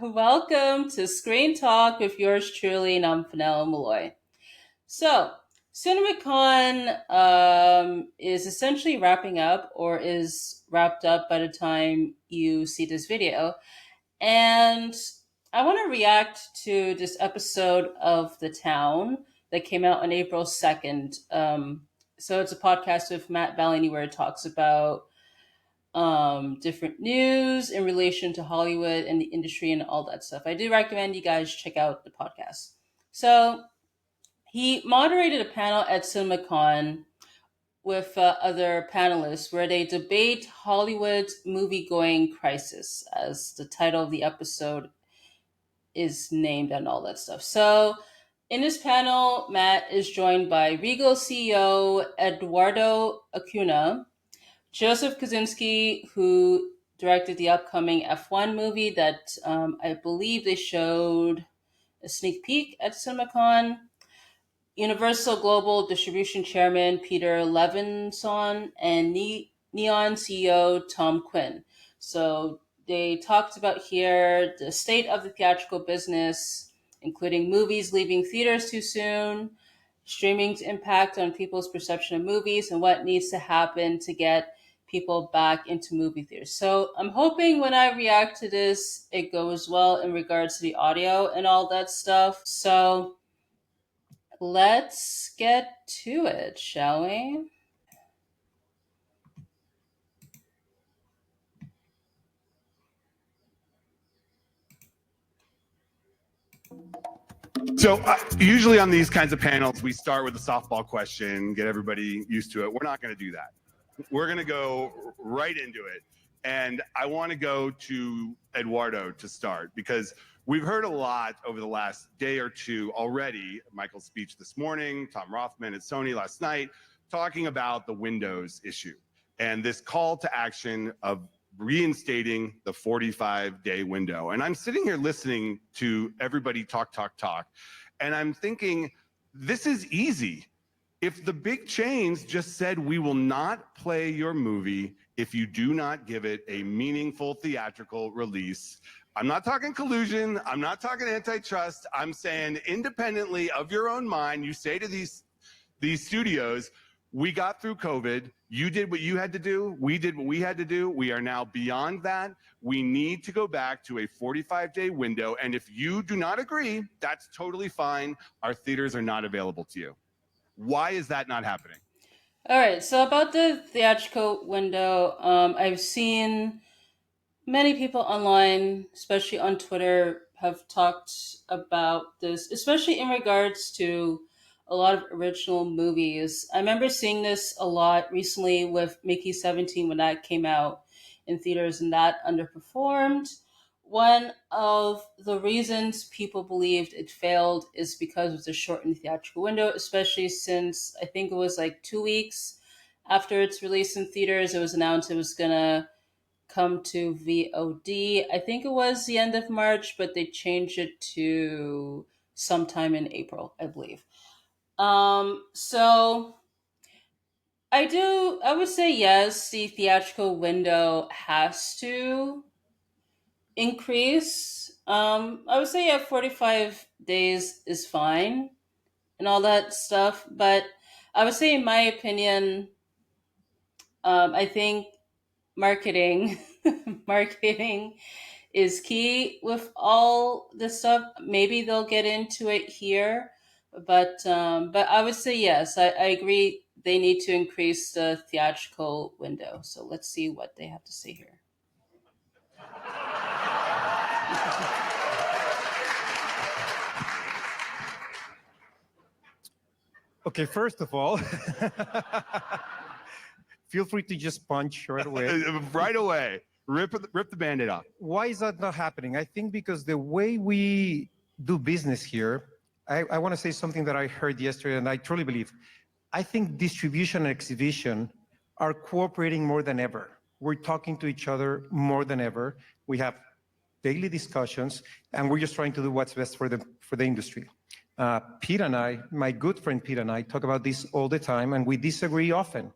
Welcome to Screen Talk with yours truly, Nomfanelo Malloy. So, CinemaCon is essentially wrapping up or is wrapped up by the time you see this video. And I want to react to this episode of The Town that came out on April 2nd. So it's a podcast with Matt Belloni where it talks about different news in relation to Hollywood and the industry and all that stuff. I do recommend you guys check out the podcast. So he moderated a panel at CinemaCon with other panelists where they debate Hollywood's movie-going crisis, as the title of the episode is named and all that stuff. So in this panel, Matt is joined by Regal CEO Eduardo Acuna, Joseph Kosinski, who directed the upcoming F1 movie that I believe they showed a sneak peek at CinemaCon, Universal Global Distribution Chairman Peter Levinsohn, and Neon CEO Tom Quinn. So they talked about here the state of the theatrical business, including movies leaving theaters too soon, streaming's impact on people's perception of movies, and what needs to happen to get people back into movie theaters. So I'm hoping when I react to this, it goes well in regards to the audio and all that stuff. So let's get to it, shall we? So usually on these kinds of panels, we start with a softball question, get everybody used to it. We're not going to do that. We're going to go right into it. And I want to go to Eduardo to start, because we've heard a lot over the last day or two already. Michael's speech this morning, Tom Rothman at Sony last night, talking about the Windows issue and this call to action of reinstating the 45-day window. And I'm sitting here listening to everybody talk, and I'm thinking, this is easy. If the big chains just said, we will not play your movie if you do not give it a meaningful theatrical release. I'm not talking collusion. I'm not talking antitrust. I'm saying independently of your own mind, you say to these studios, we got through COVID. You did what you had to do. We did what we had to do. We are now beyond that. We need to go back to a 45-day window. And if you do not agree, that's totally fine. Our theaters are not available to you. Why is that not happening? All right, so about the theatrical window, I've seen many people online, especially on Twitter, have talked about this, especially in regards to a lot of original movies. I remember seeing this a lot recently with Mickey 17 when that came out in theaters, and that underperformed. One of the reasons people believed it failed is because of the shortened theatrical window, especially since I think it was like 2 weeks after its release in theaters, it was announced it was going to come to VOD. I think it was the end of March, but they changed it to sometime in April, I believe. So I would say yes, the theatrical window has to increase. I would say 45 days is fine and all that stuff, but I would say in my opinion, I think marketing is key with all this stuff. Maybe they'll get into it here, but I would say yes. I agree. They need to increase the theatrical window. So let's see what they have to say here. Okay, first of all, feel free to just punch right away. Right away. Rip the Band-Aid off. Why is that not happening? I think because the way we do business here, I want to say something that I heard yesterday, and I truly believe. I think distribution and exhibition are cooperating more than ever. We're talking to each other more than ever. We have daily discussions, and we're just trying to do what's best for the industry. Pete and I, my good friend Pete and I, talk about this all the time, and we disagree often.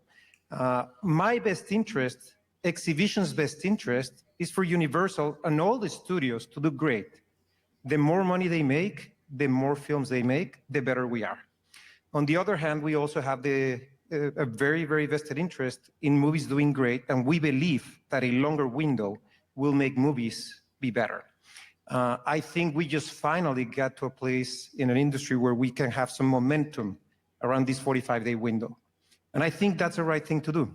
My best interest exhibition's best interest is for Universal and all the studios to do great. The more money they make, the more films they make, the better we are. On the other hand, we also have a very, very vested interest in movies doing great, and we believe that a longer window will make movies be better. I think we just finally got to a place in an industry where we can have some momentum around this 45-day window. And I think that's the right thing to do.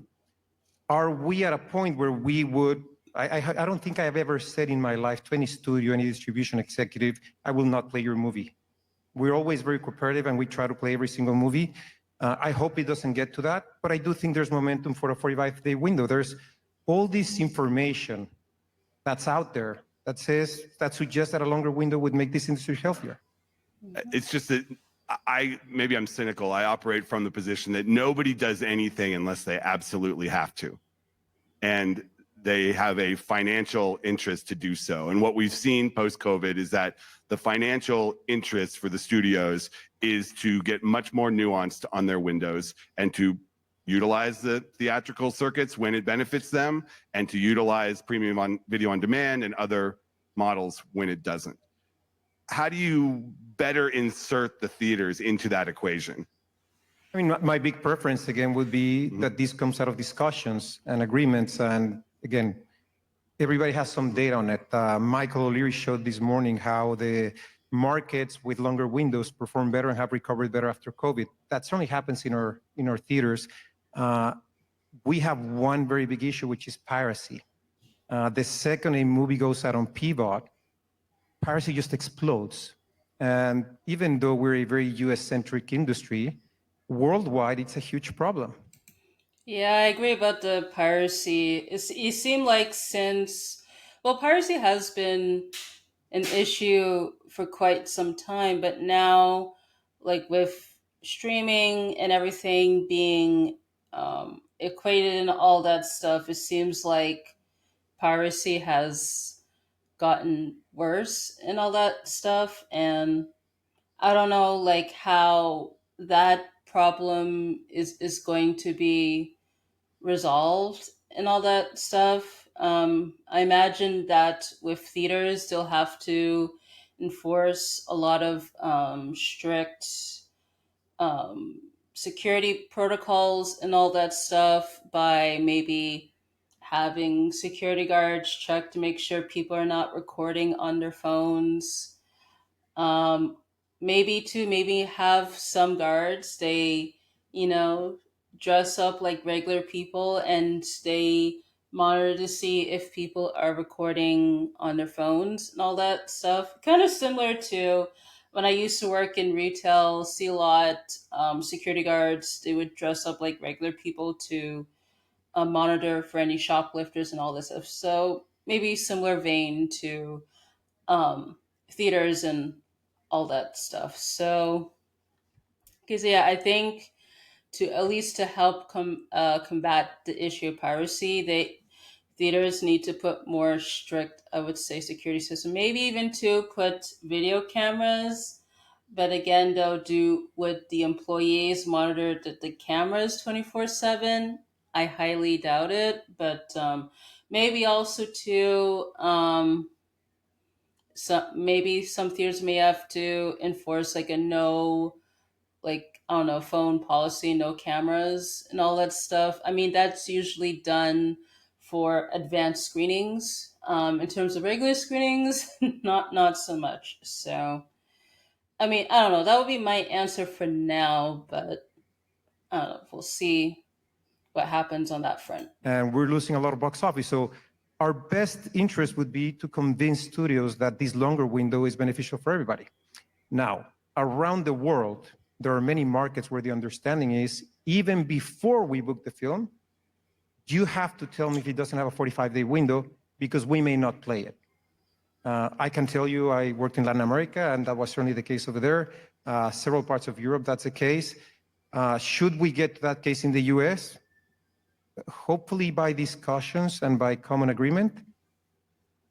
Are we at a point where we would, I don't think I've ever said in my life to any studio, any distribution executive, I will not play your movie. We're always very cooperative and we try to play every single movie. I hope it doesn't get to that, but I do think there's momentum for a 45-day window. There's all this information that's out there that suggests that a longer window would make this industry healthier. It's just that maybe I'm cynical. I operate from the position that nobody does anything unless they absolutely have to. And they have a financial interest to do so. And what we've seen post-COVID is that the financial interest for the studios is to get much more nuanced on their windows and to utilize the theatrical circuits when it benefits them and to utilize premium on video on demand and other models when it doesn't. How do you better insert the theaters into that equation? I mean, my big preference, again, would be that this comes out of discussions and agreements. And again, everybody has some data on it. Michael O'Leary showed this morning how the markets with longer windows perform better and have recovered better after COVID. That certainly happens in our theaters. We have one very big issue, which is piracy. The second a movie goes out on PVOD, piracy just explodes. And even though we're a very US-centric industry, worldwide, it's a huge problem. Yeah, I agree about the piracy. It seemed like piracy has been an issue for quite some time, but now, like with streaming and everything being equated and all that stuff, it seems like piracy has gotten worse and all that stuff. And I don't know, like how that problem is going to be resolved and all that stuff. I imagine that with theaters, they'll have to enforce a lot of strict security protocols and all that stuff by maybe having security guards check to make sure people are not recording on their phones. Um, maybe have some guards, they, dress up like regular people and they monitor to see if people are recording on their phones and all that stuff. Kind of similar to when I used to work in retail, see a lot, security guards, they would dress up like regular people to monitor for any shoplifters and all this stuff. So maybe similar vein to theaters and all that stuff. So, because yeah, I think at least to help combat the issue of piracy, theaters need to put more strict, I would say, security system. Maybe even to put video cameras. But again, though, would the employees monitor the cameras 24/7? I highly doubt it. But maybe also to maybe some theaters may have to enforce like a no, like, I don't know, phone policy, no cameras and all that stuff. I mean, that's usually done for advanced screenings. In terms of regular screenings, not so much. So, I mean, I don't know. That would be my answer for now, but I don't know. We'll see what happens on that front. And we're losing a lot of box office. So our best interest would be to convince studios that this longer window is beneficial for everybody. Now, around the world, there are many markets where the understanding is, even before we book the film, you have to tell me if it doesn't have a 45-day window because we may not play it. I can tell you I worked in Latin America, and that was certainly the case over there. Several parts of Europe, that's the case. Should we get to that case in the US? Hopefully by discussions and by common agreement,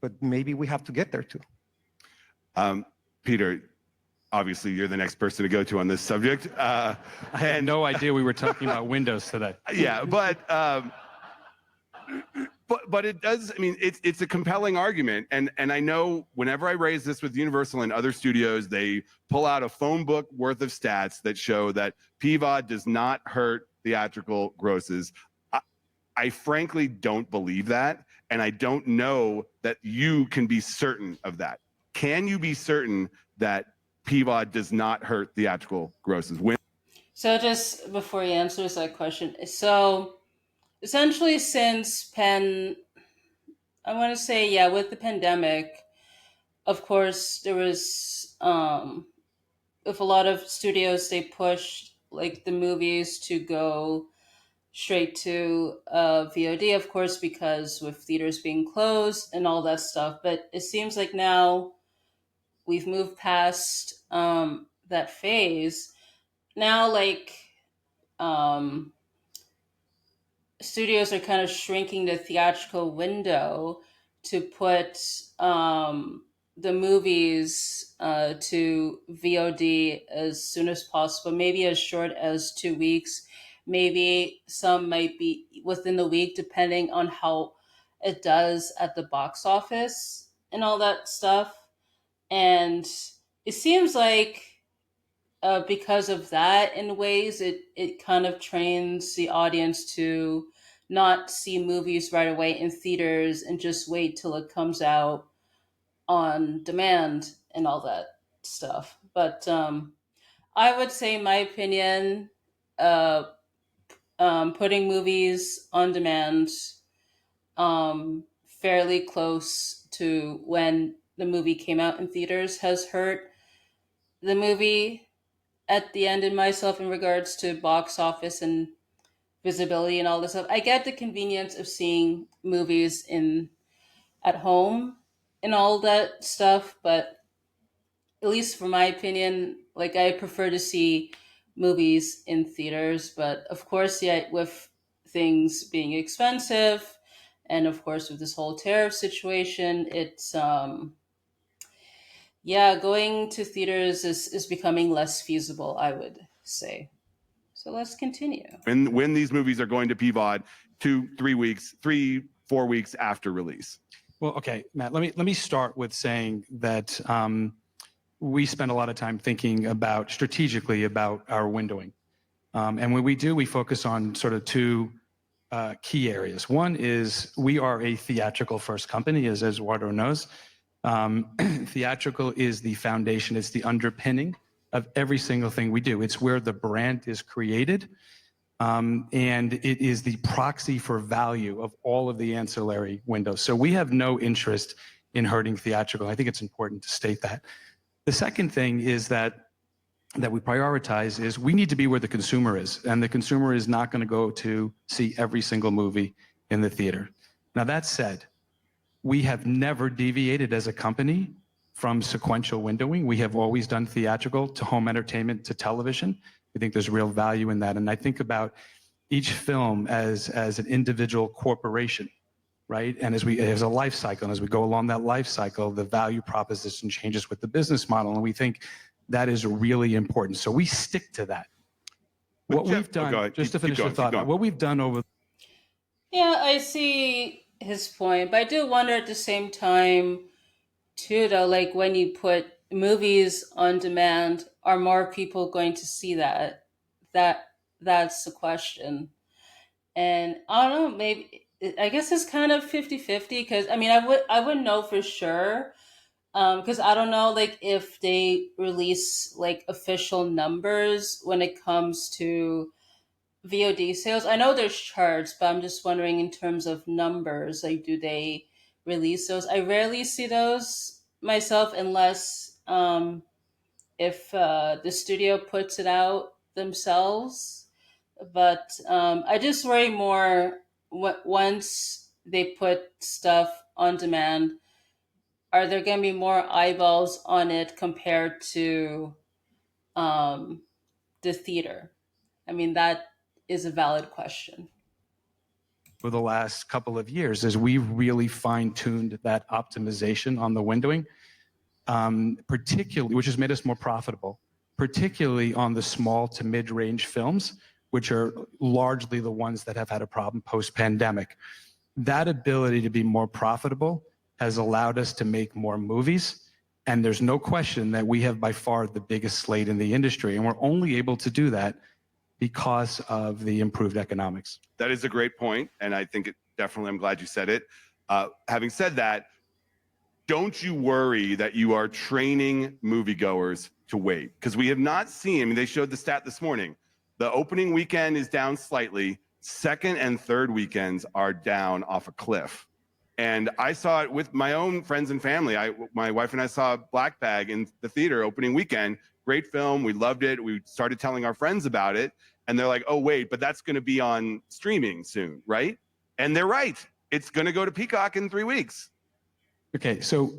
but maybe we have to get there too. Peter, obviously you're the next person to go to on this subject. I had no idea we were talking about windows today. Yeah, but but it does. I mean, it's a compelling argument, and I know whenever I raise this with Universal and other studios, they pull out a phone book worth of stats that show that PVOD does not hurt theatrical grosses. I frankly don't believe that, and I don't know that you can be certain of that. Can you be certain that PVOD does not hurt theatrical grosses? So just before he answers that question, so essentially since I want to say, yeah, with the pandemic, of course, there was, with a lot of studios, they pushed like the movies to go straight to VOD, of course, because with theaters being closed and all that stuff. But it seems like now we've moved past that phase. Now, like, um, studios are kind of shrinking the theatrical window to put the movies to VOD as soon as possible, maybe as short as 2 weeks. Maybe some might be within the week, depending on how it does at the box office and all that stuff. And it seems like because of that, in ways, it kind of trains the audience to not see movies right away in theaters and just wait till it comes out on demand and all that stuff. But I would say, in my opinion, uh, putting movies on demand fairly close to when the movie came out in theaters has hurt the movie at the end in myself in regards to box office and visibility and all this stuff. I get the convenience of seeing movies in at home and all that stuff, but at least for my opinion, like I prefer to see movies in theaters. But of course, yeah, with things being expensive, and of course with this whole tariff situation, it's yeah, going to theaters is becoming less feasible, I would say. So let's continue. When these movies are going to PVOD 4 weeks after release. Well, okay, Matt, let me start with saying that we spend a lot of time thinking about strategically about our windowing. And when we do, we focus on sort of two key areas. One is we are a theatrical first company, as Eduardo knows. Theatrical is the foundation, it's the underpinning of every single thing we do. It's where the brand is created, and it is the proxy for value of all of the ancillary windows. So we have no interest in hurting theatrical. I think it's important to state that. The second thing is that we prioritize is we need to be where the consumer is, and the consumer is not going to go to see every single movie in the theater. Now, that said, we have never deviated as a company from sequential windowing. We have always done theatrical to home entertainment to television. We think there's real value in that. And I think about each film as an individual corporation, right? And as a life cycle, and as we go along that life cycle, the value proposition changes with the business model. And we think that is really important. So we stick to that. What we've done, just to finish the thought, what we've done over. Yeah, I see his point, but I do wonder at the same time, too, though, like when you put movies on demand, are more people going to see that? That's the question. And I don't know, maybe I guess it's kind of 50-50 because I mean I wouldn't know for sure because I don't know like if they release like official numbers when it comes to VOD sales. I know there's charts, but I'm just wondering in terms of numbers, like do they release those? I rarely see those myself unless if the studio puts it out themselves. But I just worry more once they put stuff on demand, are there going to be more eyeballs on it compared to um, the theater? I mean, that is a valid question. For the last couple of years, as we really fine-tuned that optimization on the windowing, particularly, which has made us more profitable, particularly on the small to mid-range films, which are largely the ones that have had a problem post-pandemic. that ability to be more profitable has allowed us to make more movies. And there's no question that we have by far the biggest slate in the industry. And we're only able to do that because of the improved economics. That is a great point, and I think definitely, I'm glad you said it. Having said that, don't you worry that you are training moviegoers to wait? Because we have not seen, I mean, they showed the stat this morning. The opening weekend is down slightly. Second and third weekends are down off a cliff. And I saw it with my own friends and family. My wife and I saw Black Bag in the theater opening weekend. Great film. We loved it. We started telling our friends about it. And they're like, oh, wait, but that's going to be on streaming soon, right? And they're right. It's going to go to Peacock in 3 weeks. Okay, so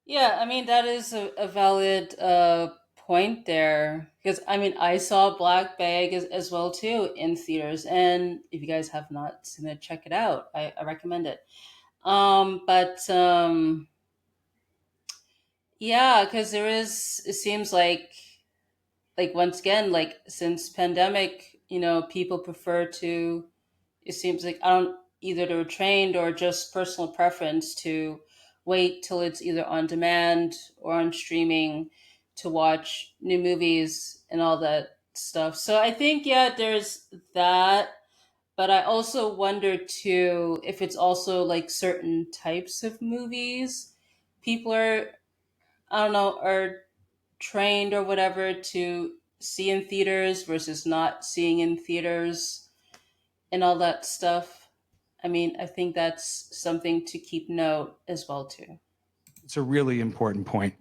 Yeah, I mean, that is a valid point there. Because, I mean, I saw Black Bag as well, too, in theaters. And if you guys have not seen it, check it out. I recommend it. Yeah, because it seems like once again, like since pandemic, people prefer to, it seems like, I don't, either they're trained or just personal preference to wait till it's either on demand or on streaming to watch new movies and all that stuff. So I think, yeah, there's that. But I also wonder too if it's also like certain types of movies people are, I don't know, are trained or whatever to see in theaters versus not seeing in theaters and all that stuff. I mean, I think that's something to keep note as well too. it's a really important point.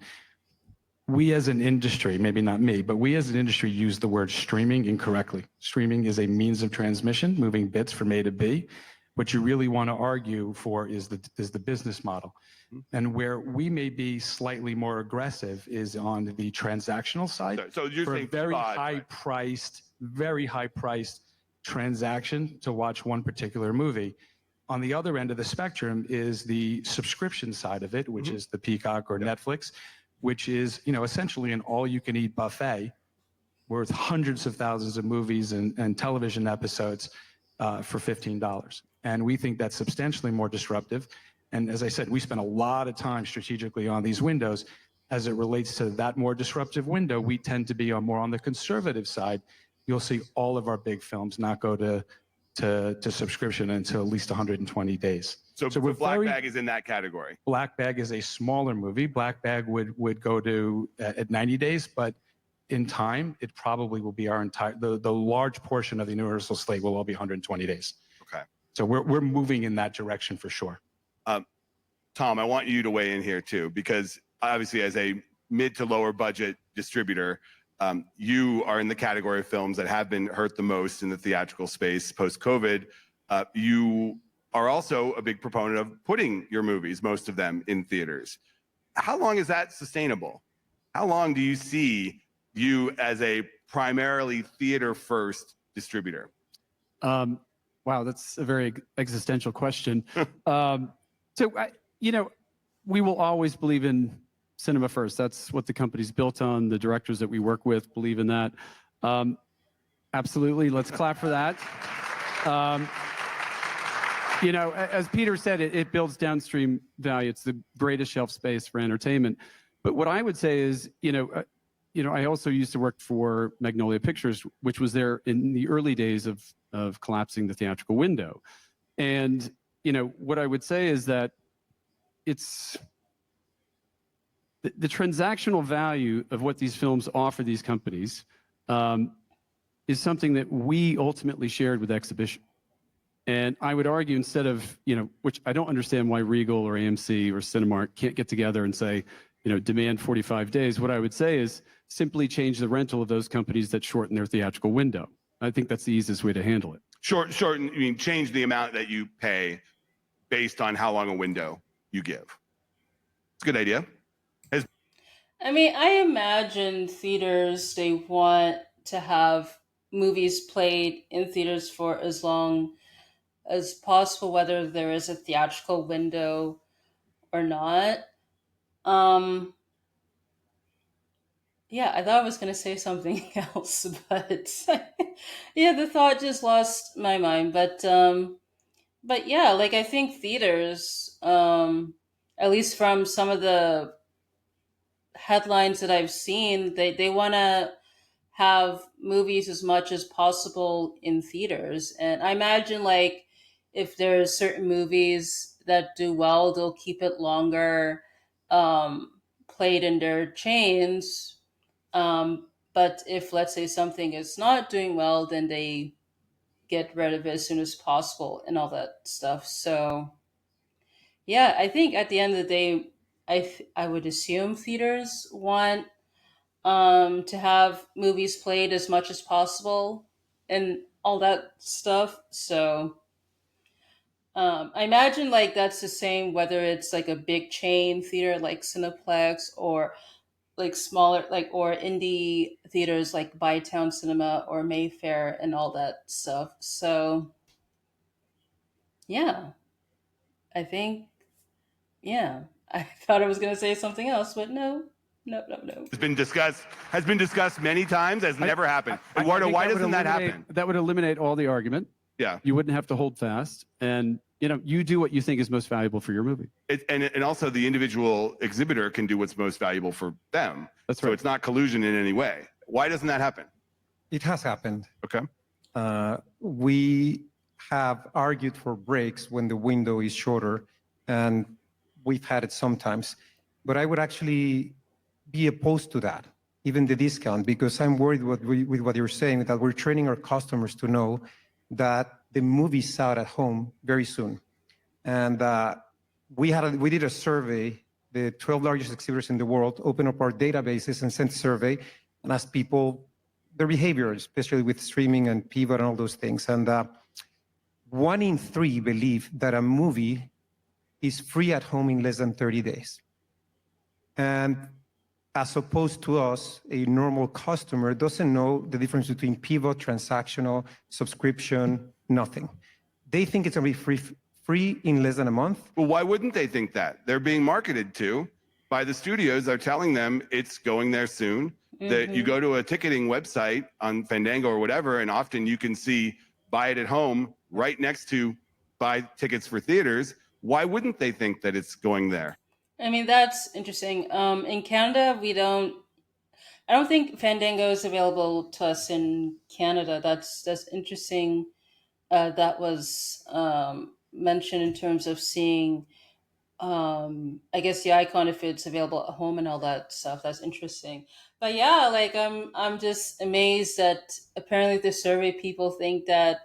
We as an industry, maybe not me, but we as an industry use the word streaming incorrectly. Streaming is a means of transmission, moving bits from A to B. What you really want to argue for is the business model. And where we may be slightly more aggressive is on the transactional side. So you're for a saying very fraud, very high priced transaction to watch one particular movie. On the other end of the spectrum is the subscription side of it, which is the Peacock or Netflix, which is, essentially an all-you-can-eat buffet worth hundreds of thousands of movies and television episodes for $15. And we think that's substantially more disruptive. And as I said, we spend a lot of time strategically on these windows. As it relates to that more disruptive window, we tend to be more on the conservative side. You'll see all of our big films not go to subscription until at least 120 days. So Black Bag is in that category. Black Bag is a smaller movie. Black Bag would go to at 90 days, but in time, it probably will be the large portion of the Universal slate will all be 120 days. Okay. So we're moving in that direction for sure. Tom, I want you to weigh in here too, because obviously as a mid to lower budget distributor, you are in the category of films that have been hurt the most in the theatrical space post-COVID. You are also a big proponent of putting your movies, most of them, in theaters. How long is that sustainable? How long do you see you as a primarily theater-first distributor? Wow, that's a very existential question. We will always believe in cinema first. That's what the company's built on. The directors that we work with believe in that. Absolutely. Let's clap for that. As Peter said, it builds downstream value. It's the greatest shelf space for entertainment. But what I would say is, I also used to work for Magnolia Pictures, which was there in the early days of collapsing the theatrical window. And, what I would say is that it's the transactional value of what these films offer these companies is something that we ultimately shared with exhibition. And I would argue instead of, which I don't understand why Regal or AMC or Cinemark can't get together and say, demand 45 days. What I would say is simply change the rental of those companies that shorten their theatrical window. I think that's the easiest way to handle it. Shorten, you mean change the amount that you pay based on how long a window you give. It's a good idea. I mean, I imagine theaters, they want to have movies played in theaters for as long as possible, whether there is a theatrical window or not. Yeah, I thought I was going to say something else, but yeah, the thought just lost my mind. But But yeah, like I think theaters, at least from some of the headlines that I've seen, they want to have movies as much as possible in theaters. And I imagine like if there's certain movies that do well, they'll keep it longer, played in their chains. But if let's say something is not doing well, then they get rid of it as soon as possible and all that stuff. So yeah, I think at the end of the day, I would assume theaters want to have movies played as much as possible and all that stuff. So I imagine like that's the same whether it's like a big chain theater like Cineplex or like smaller like or indie theaters like Bytown Cinema or Mayfair and all that stuff. So yeah, I think yeah. I thought I was gonna say something else, but no, no, no, no. Has been discussed many times, has never happened. Eduardo, think why that would doesn't that eliminate- happen? That would eliminate all the argument. Yeah. You wouldn't have to hold fast, and you do what you think is most valuable for your movie. And also the individual exhibitor can do what's most valuable for them. That's So right. it's not collusion in any way. Why doesn't that happen? It has happened. Okay. We have argued for breaks when the window is shorter, and we've had it sometimes. But I would actually be opposed to that, even the discount, because I'm worried with what you're saying, that we're training our customers to know that the movie's out at home very soon. And we did a survey, the 12 largest exhibitors in the world, opened up our databases and sent a survey and asked people their behavior, especially with streaming and pivot and all those things. And 1 in 3 believe that a movie is free at home in less than 30 days. And as opposed to us, a normal customer doesn't know the difference between pivot, transactional, subscription, nothing. They think it's going to be free in less than a month. Well, why wouldn't they think that? They're being marketed to by the studios. They're telling them it's going there soon. That you go to a ticketing website on Fandango or whatever, and often you can see buy it at home right next to buy tickets for theaters. Why wouldn't they think that it's going there? I mean, that's interesting. In Canada, I don't think Fandango is available to us in Canada. That's interesting. That was mentioned in terms of seeing, I guess the icon if it's available at home and all that stuff. That's interesting. But yeah, like I'm just amazed that apparently the survey people think that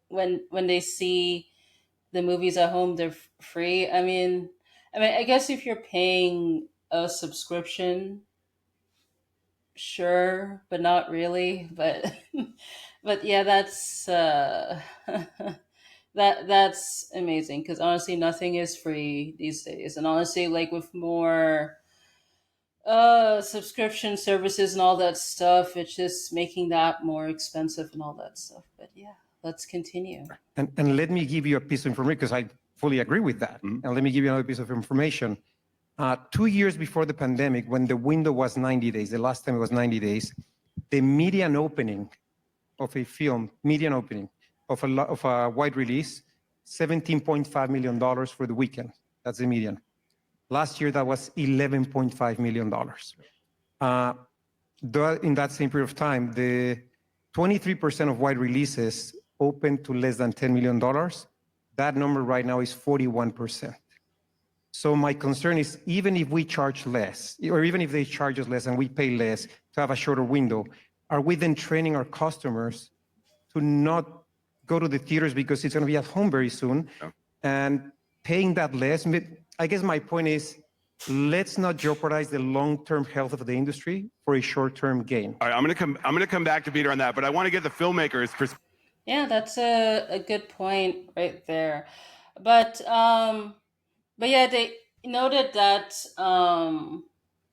when they see the movies at home they're free. I mean I guess if you're paying a subscription, sure, but not really. But but yeah, that's that's amazing because honestly nothing is free these days. And honestly like with more subscription services and all that stuff, it's just making that more expensive and all that stuff. But yeah, let's continue. And let me give you a piece of information, because I fully agree with that. And let me give you another piece of information. 2 years before the pandemic, when the window was 90 days, the last time it was 90 days, the median opening of a film, of a wide release, $17.5 million for the weekend. That's the median. Last year, that was $11.5 million. In that same period of time, the 23% of wide releases opened to less than $10 million. That number right now is 41%. So my concern is, even if we charge less, or even if they charge us less and we pay less to have a shorter window, are we then training our customers to not go to the theaters because it's going to be at home very soon, and paying that less? I guess my point is, let's not jeopardize the long-term health of the industry for a short-term gain. All right, I'm gonna come back to Peter on that, but I want to get the filmmakers' perspective. Yeah, that's a good point right there. But yeah, they noted that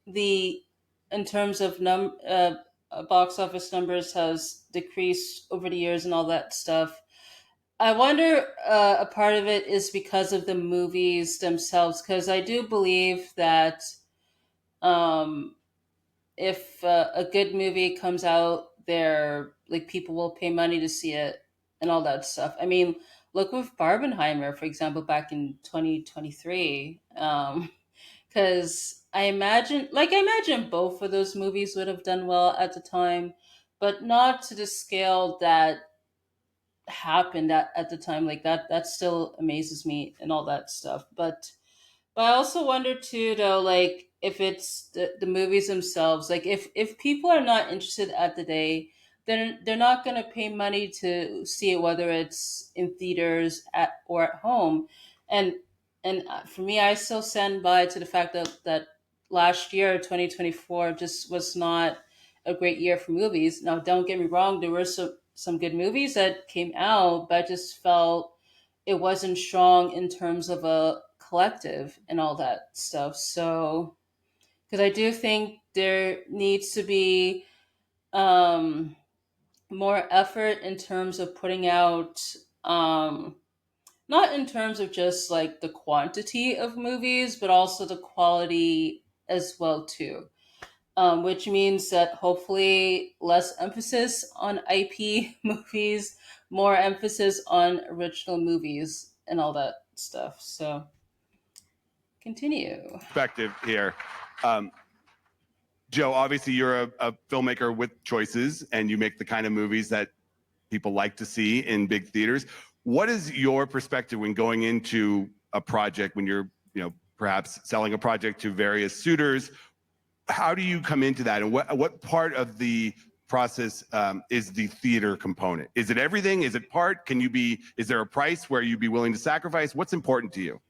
the in terms of box office numbers has decreased over the years and all that stuff. I wonder a part of it is because of the movies themselves, because I do believe that um, if a good movie comes out there, like people will pay money to see it and all that stuff. I mean, look with Barbenheimer, for example, back in 2023. Because I imagine both of those movies would have done well at the time, but not to the scale that happened at the time. Like that still amazes me and all that stuff. But I also wonder too, though, like if it's the movies themselves, like if people are not interested at the day, then they're not going to pay money to see it, whether it's in theaters or at home. And for me, I still stand by to the fact that last year, 2024, just was not a great year for movies. Now, don't get me wrong, there were some good movies that came out, but I just felt it wasn't strong in terms of a collective and all that stuff. So, because I do think there needs to be um, more effort in terms of putting out, um, not in terms of just like the quantity of movies, but also the quality as well too. Which means that hopefully less emphasis on IP movies, more emphasis on original movies and all that stuff. So continue. Perspective here. Um, Joe, obviously you're a filmmaker with choices, and you make the kind of movies that people like to see in big theaters. What is your perspective when going into a project, when you're, perhaps selling a project to various suitors? How do you come into that, and what part of the process is the theater component? Is it everything? Is it part? Is there a price where you'd be willing to sacrifice? What's important to you?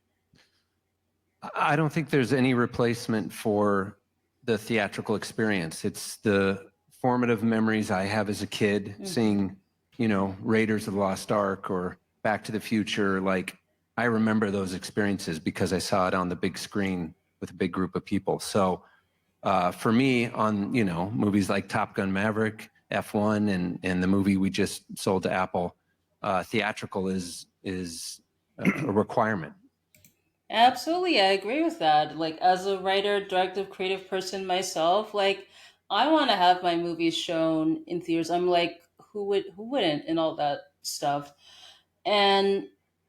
I don't think there's any replacement for the theatrical experience. It's the formative memories I have as a kid, seeing, Raiders of the Lost Ark or Back to the Future. Like, I remember those experiences because I saw it on the big screen with a big group of people. So for me, on, movies like Top Gun Maverick, F1, and the movie we just sold to Apple, theatrical is a requirement. Absolutely, I agree with that. Like as a writer, directive, creative person myself, like I want to have my movies shown in theaters. I'm like, who wouldn't, and all that stuff. And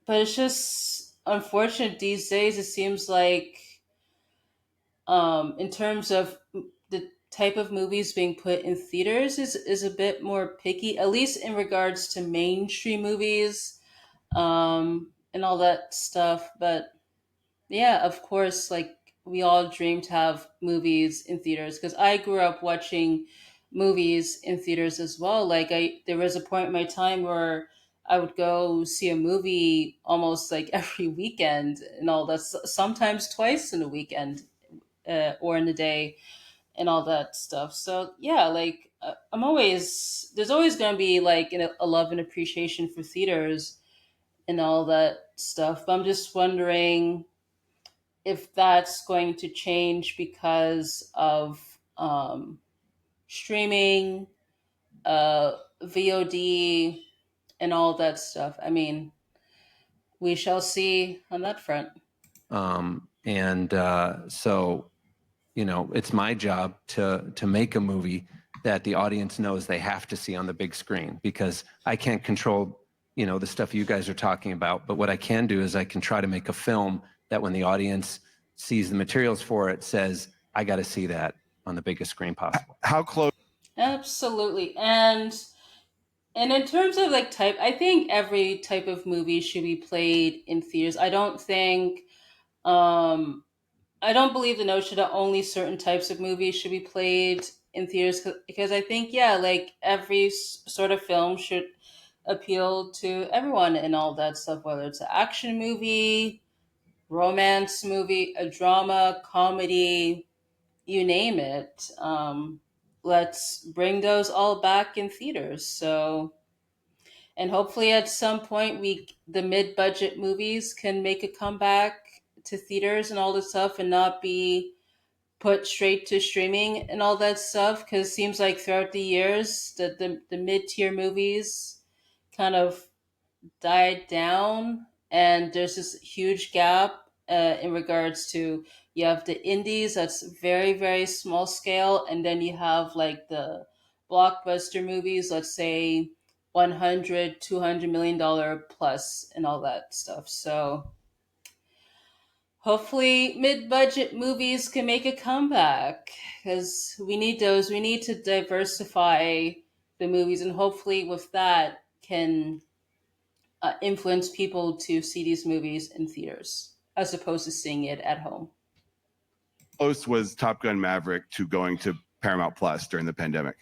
but it's just unfortunate these days. It seems like, in terms of the type of movies being put in theaters, is a bit more picky, at least in regards to mainstream movies, and all that stuff. But yeah, of course, like we all dream to have movies in theaters because I grew up watching movies in theaters as well. Like there was a point in my time where I would go see a movie almost like every weekend and all that. Sometimes twice in a weekend, or in a day, and all that stuff. So yeah, like there's always going to be like a love and appreciation for theaters and all that stuff. But I'm just wondering if that's going to change because of streaming, VOD, and all that stuff. I mean, we shall see on that front. So, it's my job to make a movie that the audience knows they have to see on the big screen, because I can't control, the stuff you guys are talking about. But what I can do is I can try to make a film that when the audience sees the materials for it, says, I got to see that on the biggest screen possible. How close? Absolutely. And in terms of like type, I think every type of movie should be played in theaters. Um I don't believe the notion that only certain types of movies should be played in theaters, because I think, yeah, like every sort of film should appeal to everyone and all that stuff, whether it's an action movie, romance movie, a drama, comedy, you name it. Let's bring those all back in theaters. So, and hopefully at some point the mid-budget movies can make a comeback to theaters and all this stuff, and not be put straight to streaming and all that stuff, because it seems like throughout the years that the mid-tier movies kind of died down, and there's this huge gap in regards to, you have the indies that's very very small scale, and then you have like the blockbuster movies, let's say $100-200 million plus and all that stuff. So hopefully mid-budget movies can make a comeback, because we need those. We need to diversify the movies, and hopefully with that can influence people to see these movies in theaters as opposed to seeing it at home. Close was Top Gun Maverick to going to Paramount Plus during the pandemic?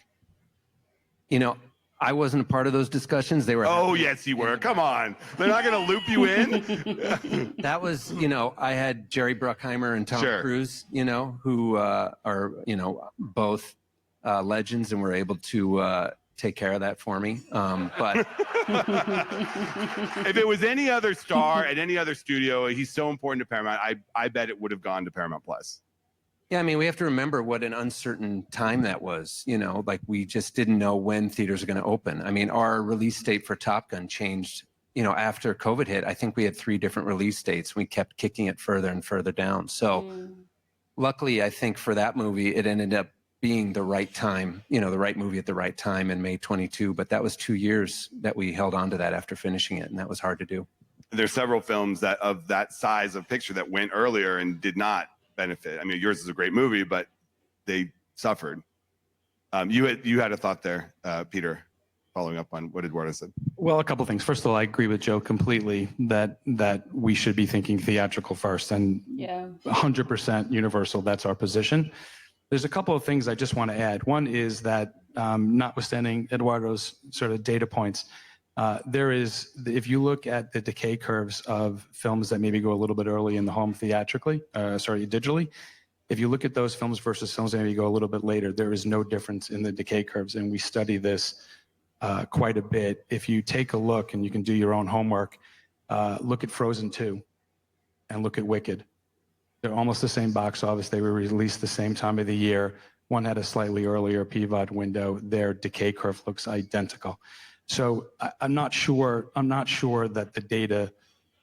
You know, I wasn't a part of those discussions. They were. Oh, yes, you were. Come on. They're not going to loop you in? That was, you know, I had Jerry Bruckheimer and Tom Sure. Cruise, you know, who are, you know, both legends and were able to take care of that for me. But If it was any other star at any other studio, he's so important to Paramount, I bet it would have gone to Paramount Plus. yeah, I mean, we have to remember what an uncertain time that was, you know, like we just didn't know when theaters are going to open. I mean, our release date for Top Gun changed, you know, after COVID hit. I think we had 3 different release dates. We kept kicking it further and further down. So luckily, I think for that movie, it ended up being the right time, you know, the right movie at the right time in May 22. But that was 2 years that we held on to that after finishing it. And that was hard to do. There's several films that of that size of picture that went earlier and did not benefit. I mean, yours is a great movie, but they suffered. You had a thought there, Peter, following up on what Eduardo said. Well, a couple things. First of all, I agree with Joe completely that we should be thinking theatrical first, and 100% Universal. That's our position. There's a couple of things I just want to add. One is that, notwithstanding Eduardo's sort of data points, there is, if you look at the decay curves of films that maybe go a little bit early in the home digitally, if you look at those films versus films that maybe go a little bit later, there is no difference in the decay curves. And we study this quite a bit. If you take a look, and you can do your own homework, look at Frozen 2 and look at Wicked. They're almost the same box office. They were released the same time of the year. One had a slightly earlier PVOD window. Their decay curve looks identical. So I'm not sure that the data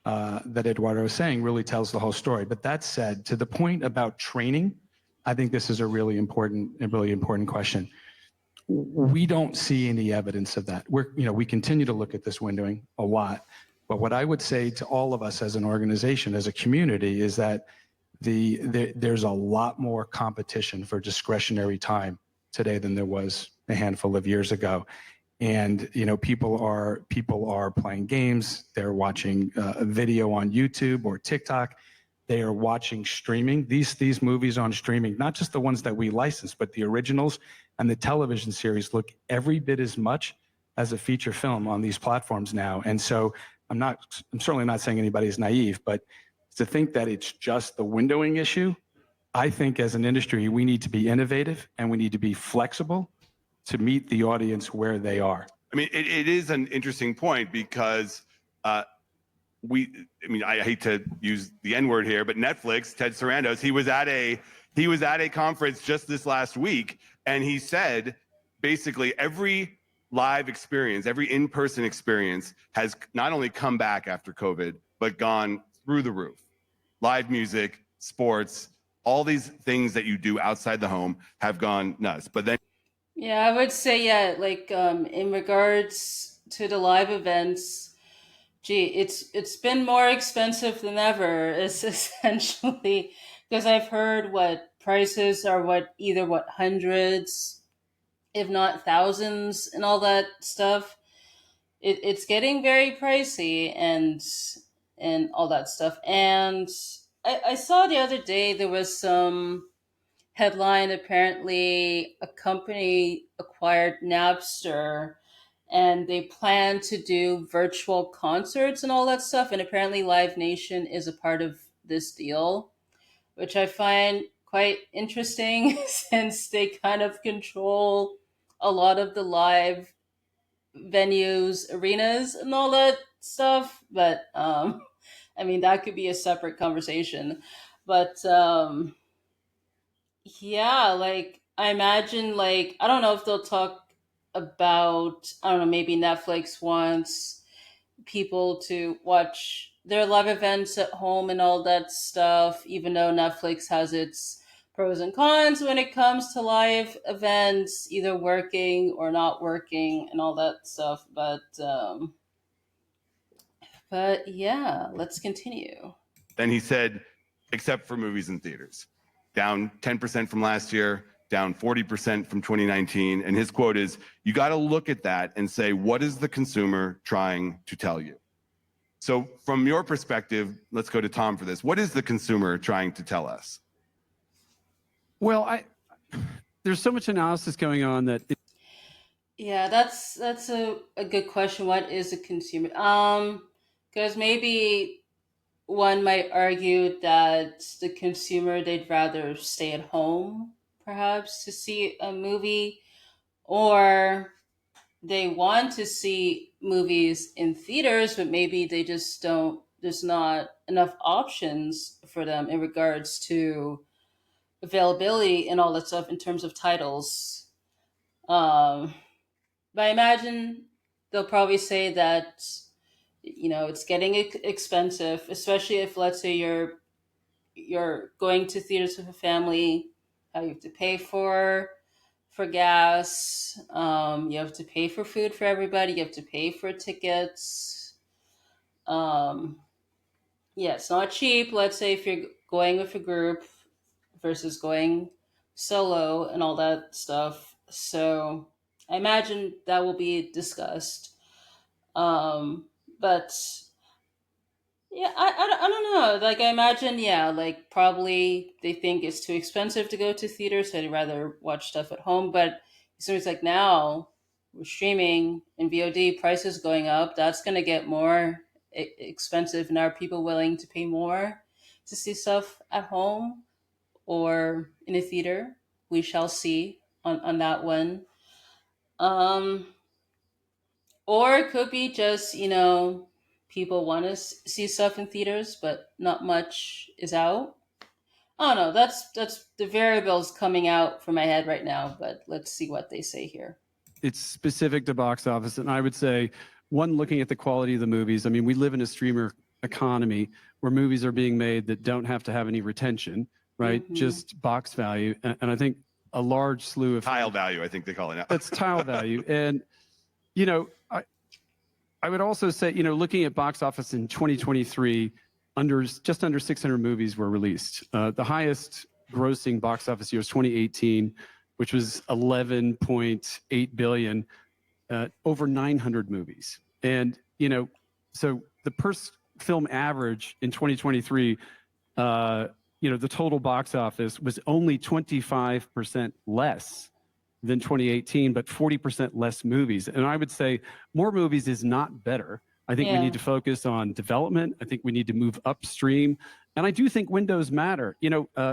that Eduardo is saying really tells the whole story. But that said, to the point about training, I think this is a really important question. We don't see any evidence of that. We continue to look at this windowing a lot. But what I would say to all of us as an organization, as a community, is that there's a lot more competition for discretionary time today than there was a handful of years ago. And, you know, people are playing games. They're watching a video on YouTube or TikTok. They are watching streaming. These movies on streaming, not just the ones that we license, but the originals and the television series look every bit as much as a feature film on these platforms now. And so I'm certainly not saying anybody's naive, but to think that it's just the windowing issue, I think as an industry, we need to be innovative and we need to be flexible to meet the audience where they are. I mean, it is an interesting point because I hate to use the N word here, but Netflix, Ted Sarandos, he was at a conference just this last week, and he said basically every live experience, every in-person experience has not only come back after COVID, but gone through the roof. Live music, sports, all these things that you do outside the home have gone nuts. But then, yeah, I would say, like in regards to the live events, it's been more expensive than ever. It's essentially because I've heard what prices are, either hundreds, if not thousands, and all that stuff. It's getting very pricey and all that stuff. And I saw the other day there was some headline. Apparently, a company acquired Napster, and they plan to do virtual concerts and all that stuff. And apparently, Live Nation is a part of this deal, which I find quite interesting since they kind of control a lot of the live venues, arenas, and all that stuff. But I mean, that could be a separate conversation. But yeah, like I imagine, like I don't know if they'll talk about, I don't know, maybe Netflix wants people to watch their live events at home and all that stuff, even though Netflix has its pros and cons when it comes to live events, either working or not working, and all that stuff. But yeah, let's continue. Then he said, except for movies and theaters, down 10% from last year, down 40% from 2019. And his quote is, you got to look at that and say, what is the consumer trying to tell you? So from your perspective, let's go to Tom for this. What is the consumer trying to tell us? Well, there's so much analysis going on that Yeah, that's a good question. What is a consumer? Because maybe one might argue that the consumer, they'd rather stay at home, perhaps, to see a movie, or they want to see movies in theaters, but maybe they just don't, there's not enough options for them in regards to availability and all that stuff in terms of titles. Um, but I imagine they'll probably say that, it's getting expensive, especially if, let's say, you're going to theaters with a family. You have to pay for gas. You have to pay for food for everybody. You have to pay for tickets. Um, yeah, it's not cheap. Let's say if you're going with a group versus going solo and all that stuff. So I imagine that will be discussed. Um, but yeah, I don't know. Like, I imagine, yeah, like probably they think it's too expensive to go to theaters, so they'd rather watch stuff at home. But it seems like now with streaming and VOD prices going up, that's going to get more expensive. And are people willing to pay more to see stuff at home or in a theater? We shall see on that one. Um, or it could be just, people want to see stuff in theaters, but not much is out. I don't know. That's the variables coming out from my head right now, but let's see what they say here. it's specific to box office. And I would say, one, looking at the quality of the movies. I mean, we live in a streamer economy where movies are being made that don't have to have any retention, right? Mhm. Just box value. And I think a large slew of Tile value, I think they call it now. that's tile value. And, you know, I would also say, looking at box office in 2023, just under 600 movies were released. The highest grossing box office year was 2018, which was 11.8 billion, over 900 movies. And, so the per film average in 2023, the total box office was only 25% less than 2018, but 40% less movies. And I would say more movies is not better. I think we need to focus on development. I think we need to move upstream. And I do think windows matter.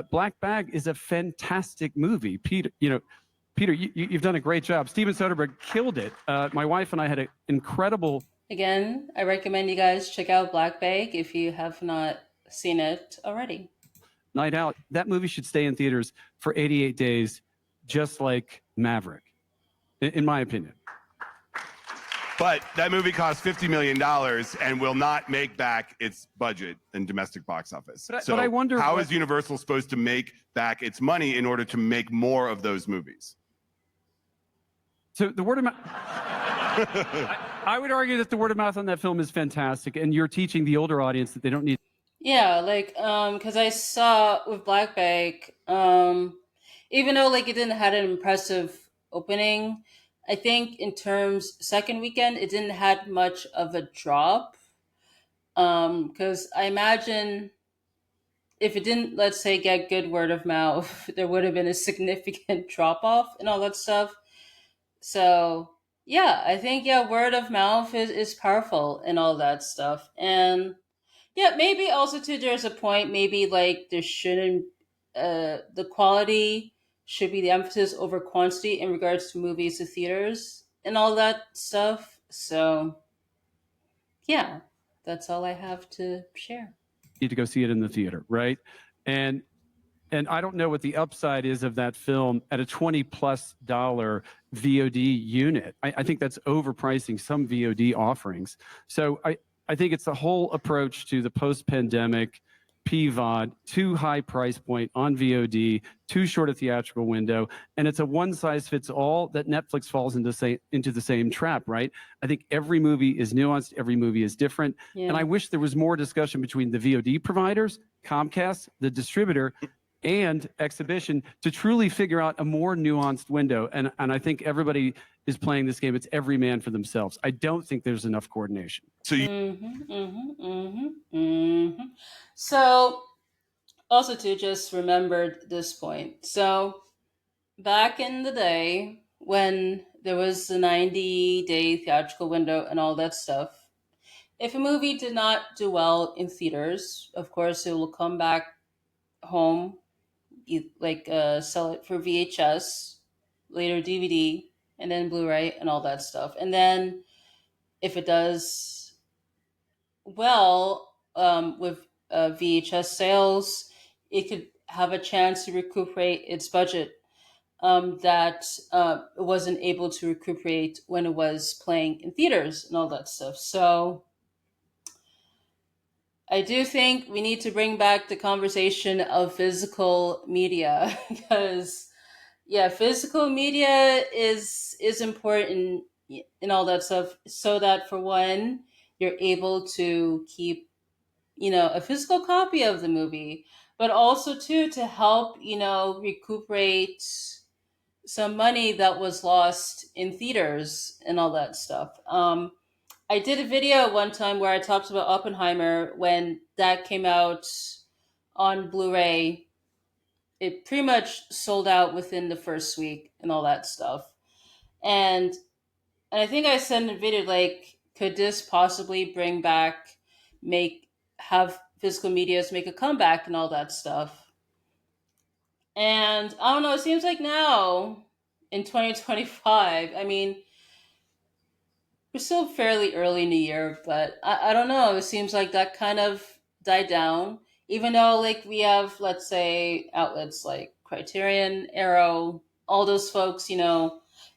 Black Bag is a fantastic movie. Peter, you've done a great job. Steven Soderbergh killed it. My wife and I had an incredible... Again, I recommend you guys check out Black Bag if you have not seen it already. Night out. That movie should stay in theaters for 88 days, just like Maverick, in my opinion. But that movie cost $50 million and will not make back its budget in domestic box office. But I wonder how is Universal supposed to make back its money in order to make more of those movies? So the word of mouth... I would argue that the word of mouth on that film is fantastic, and you're teaching the older audience that they don't need... Yeah, because I saw with Black Bag, even though it didn't have an impressive opening, I think in terms second weekend it didn't have much of a drop. Because I imagine if it didn't, let's say, get good word of mouth, there would have been a significant drop off and all that stuff. So yeah, I think word of mouth is powerful and all that stuff. And yeah, maybe also too, there's a point, maybe there shouldn't, the quality should be the emphasis over quantity in regards to movies to theaters and all that stuff. So yeah, that's all I have to share. Need to go see it in the theater, right? And I don't know what the upside is of that film at a $20+ VOD unit. I think that's overpricing some VOD offerings. So I think it's the whole approach to the post-pandemic PVOD, too high price point on VOD, too short a theatrical window, and it's a one-size-fits-all that Netflix falls into the same trap, right? I think every movie is nuanced, every movie is different, Yeah. and I wish there was more discussion between the VOD providers, Comcast, the distributor, and exhibition to truly figure out a more nuanced window. And I think everybody is playing this game. It's every man for themselves. I don't think there's enough coordination. So you, So also to just remembered this point. So back in the day when there was the 90-day theatrical window and all that stuff, if a movie did not do well in theaters, of course it will come back home, sell it for VHS, later DVD, and then Blu-ray and all that stuff. And then if it does well with VHS sales, it could have a chance to recuperate its budget that it wasn't able to recuperate when it was playing in theaters and all that stuff. So I do think we need to bring back the conversation of physical media because, yeah, physical media is important in all that stuff, so that for one, you're able to keep, a physical copy of the movie, but also too to help, recuperate some money that was lost in theaters and all that stuff. I did a video one time where I talked about Oppenheimer when that came out on Blu-ray. It pretty much sold out within the first week and all that stuff. And I think I said in the video, like, could this possibly bring back, have physical medias make a comeback and all that stuff? And I don't know, it seems like now in 2025, I mean, we're still fairly early in the year, but I don't know. It seems like that kind of died down, even though like we have, let's say, outlets like Criterion, Arrow, all those folks,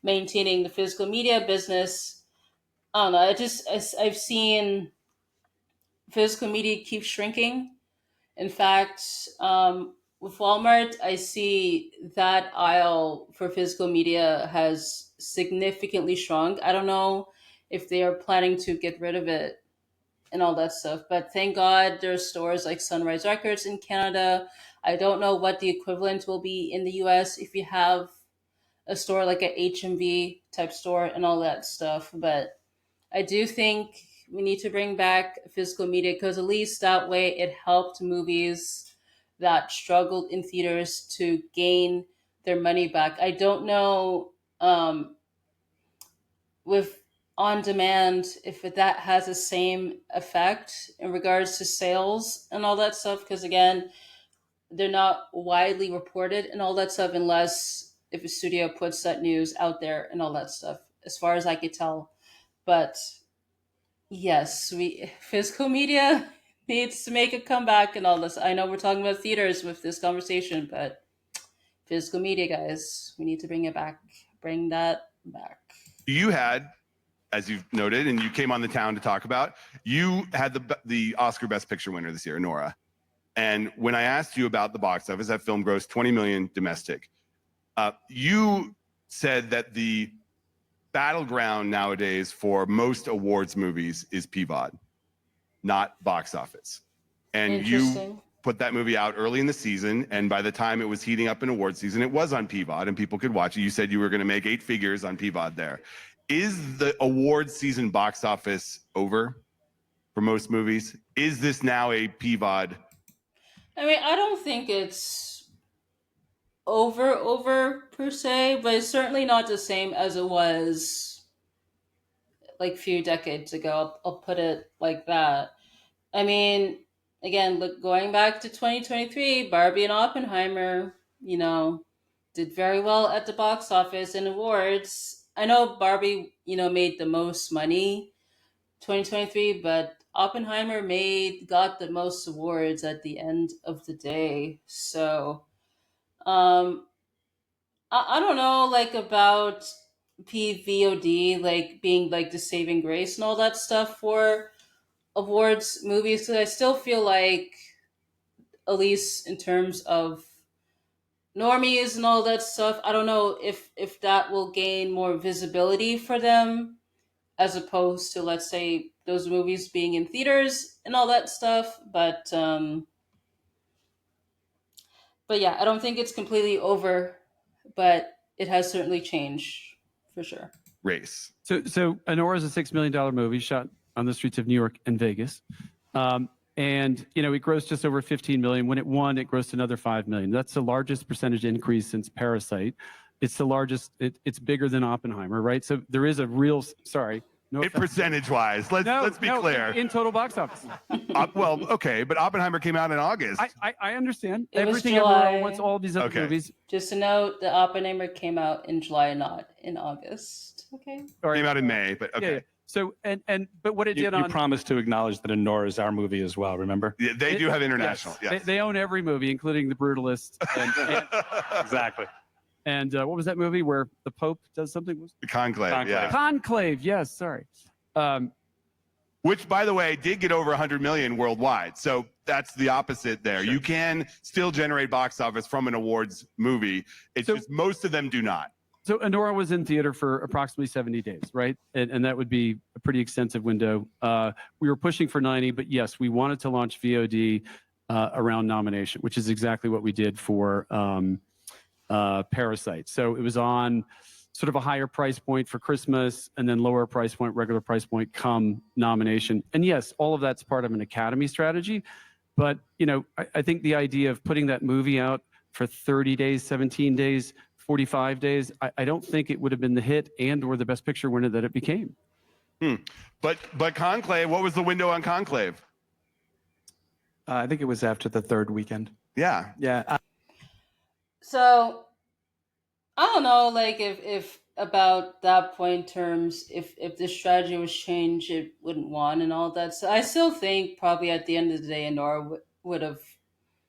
maintaining the physical media business. I don't know. I've seen physical media keep shrinking. In fact, with Walmart, I see that aisle for physical media has significantly shrunk. I don't know if they are planning to get rid of it and all that stuff, but thank God there's stores like Sunrise Records in Canada. I don't know what the equivalent will be in the US if you have a store like a HMV type store and all that stuff, but I do think we need to bring back physical media because at least that way it helped movies that struggled in theaters to gain their money back. I don't know with on demand if that has the same effect in regards to sales and all that stuff because again, they're not widely reported and all that stuff unless if a studio puts that news out there and all that stuff, as far as I could tell. But yes, we physical media needs to make a comeback and all this. I know we're talking about theaters with this conversation, but physical media, guys, we need to bring it back. Bring that back. you had, as you've noted, and you came on the town to talk about, you had the Oscar Best Picture winner this year, Nora. And when I asked you about the box office, that film grossed 20 million domestic. You said that the battleground nowadays for most awards movies is PVOD, not box office. And you Interesting. put that movie out early in the season, and by the time it was heating up in award season, it was on PVOD and people could watch it. You said you were going to make 8 figures on PVOD there. Is the award season box office over for most movies? Is this now a PVOD? I mean, I don't think it's over per se, but it's certainly not the same as it was like a few decades ago. I'll put it like that. I mean, again, look, going back to 2023, Barbie and Oppenheimer, did very well at the box office and awards. I know Barbie, made the most money 2023, but Oppenheimer got the most awards at the end of the day. So, um, I don't know, like about PVOD, like being like the saving grace and all that stuff for awards movies. Because I still feel like at least in terms of normies and all that stuff. I don't know if that will gain more visibility for them as opposed to, let's say, those movies being in theaters and all that stuff. But yeah, I don't think it's completely over, but it has certainly changed for sure. Race. So Anora is a $6 million movie shot on the streets of New York and Vegas. And it grossed just over 15 million. When it won, it grossed another 5 million. That's the largest percentage increase since Parasite. It's the largest. It's bigger than Oppenheimer, right? So there is a real. Sorry, no. Percentage-wise, let's be clear. In total box office. Well, okay, but Oppenheimer came out in August. I understand. It was Everything July. everywhere wants all these other movies. Just to note, the Oppenheimer came out in July, not in August. Okay. Came out in May, but okay. Yeah. So but what it did You promised to acknowledge that Anora is our movie as well. Remember? Yeah, they do have international. Yes. They own every movie, including The Brutalist. Exactly. And what was that movie where the Pope does something? The Conclave. Yeah. Conclave. Yes. Sorry. Which, by the way, did get over 100 million worldwide. So that's the opposite there. Sure. You can still generate box office from an awards movie. It's just most of them do not. So Anora was in theater for approximately 70 days, right? And that would be a pretty extensive window. We were pushing for 90, but yes, we wanted to launch VOD around nomination, which is exactly what we did for Parasite. So it was on sort of a higher price point for Christmas and then lower price point, regular price point come nomination. And yes, all of that's part of an Academy strategy. But, I think the idea of putting that movie out for 30 days, 17 days, 45 days, I don't think it would have been the hit and or the Best Picture winner that it became. But Conclave, what was the window on Conclave? I think it was after the third weekend. Yeah. Yeah. So I don't know, like if about that point in terms, if the strategy was changed, it wouldn't want and all that. So I still think probably at the end of the day, Anora would have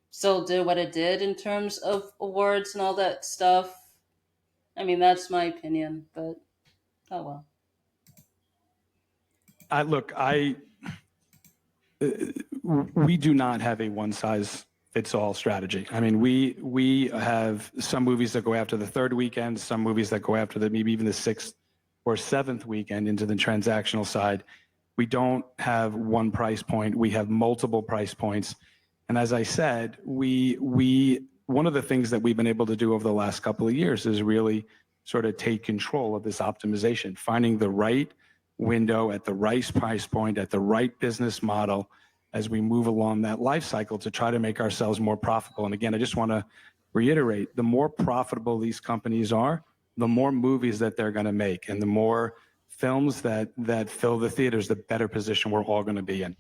still did what it did in terms of awards and all that stuff. I mean, that's my opinion, but oh well. Look, we do not have a one-size-fits-all strategy. I mean, we have some movies that go after the third weekend, some movies that go after maybe even the sixth or seventh weekend into the transactional side. We don't have one price point. We have multiple price points. And as I said, one of the things that we've been able to do over the last couple of years is really sort of take control of this optimization, finding the right window at the right price point, at the right business model as we move along that life cycle to try to make ourselves more profitable. And again, I just want to reiterate, the more profitable these companies are, the more movies that they're going to make and the more films that fill the theaters, the better position we're all going to be in.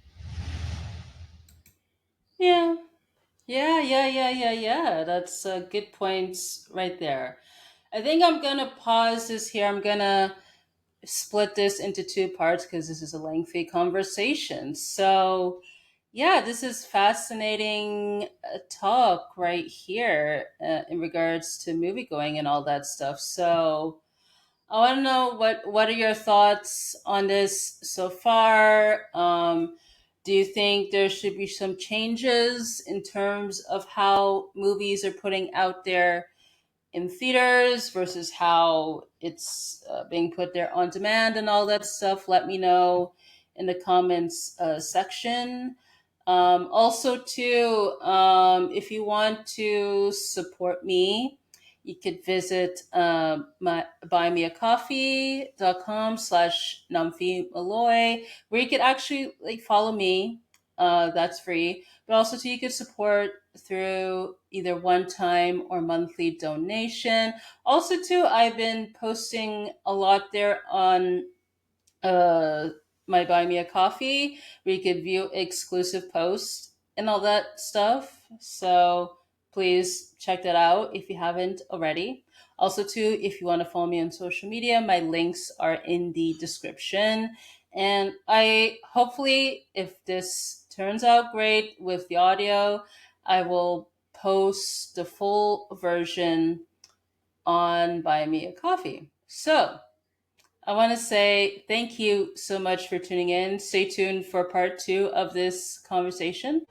Yeah. That's good points right there. I think I'm going to pause this here. I'm going to split this into two parts because this is a lengthy conversation. So, yeah, this is fascinating talk right here in regards to moviegoing and all that stuff. So, I want to know what are your thoughts on this so far? Do you think there should be some changes in terms of how movies are putting out there in theaters versus how it's being put there on demand and all that stuff? Let me know in the comments section. Also, too, if you want to support me, you could visit my buymeacoffee.com/Nomfanelo, where you could actually follow me. That's free. But also too, you could support through either one-time or monthly donation. Also too, I've been posting a lot there on my Buy Me a Coffee, where you could view exclusive posts and all that stuff. So please check that out if you haven't already. Also too, if you want to follow me on social media, my links are in the description. And I hopefully, if this turns out great with the audio, I will post the full version on Buy Me a Coffee. So I want to say thank you so much for tuning in. Stay tuned for part 2 of this conversation.